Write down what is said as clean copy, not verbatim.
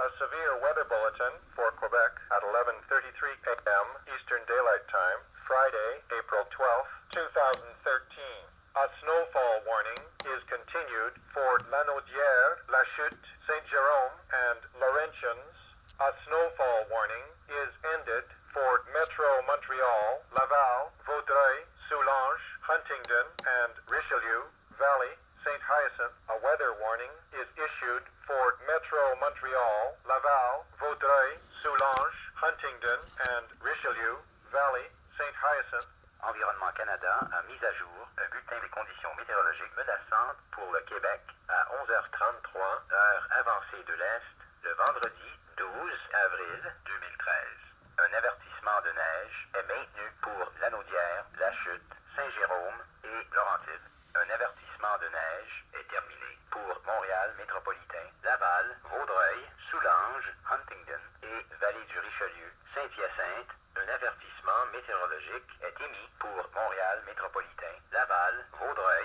A severe weather bulletin for Quebec at 11:33 a.m. Eastern Daylight Time, Friday, April 12th, 2013. A snowfall warning is continued for Lanaudière, Lachute, St-Jérôme, and Laurentians. A snowfall warning is ended for Metro Montreal, Laval, Vaudreuil, Soulanges, Huntingdon, and Richelieu Valley, St-Hyacinte. A weather warning is issued for Metro Montreal, Laval, Vaudreuil, Soulanges, Huntingdon, and Richelieu Valley, St-Hyacinte. Environnement Canada a mis à jour un bulletin des conditions météorologiques menaçantes pour le Québec à 11h33, heure avancée de l'Est, le vendredi 12 avril 2013. Un avertissement de neige est maintenu pour Lanaudière, Lachute, St-Jérôme et Laurentians. Un avertissement de neige est terminé pour Montréal métropolitain, Laval, Vaudreuil, Soulanges, Huntingdon et Vallée du Richelieu, St-Hyacinte. Un avertissement météorologique est émis pour Montréal métropolitain, Laval, Vaudreuil,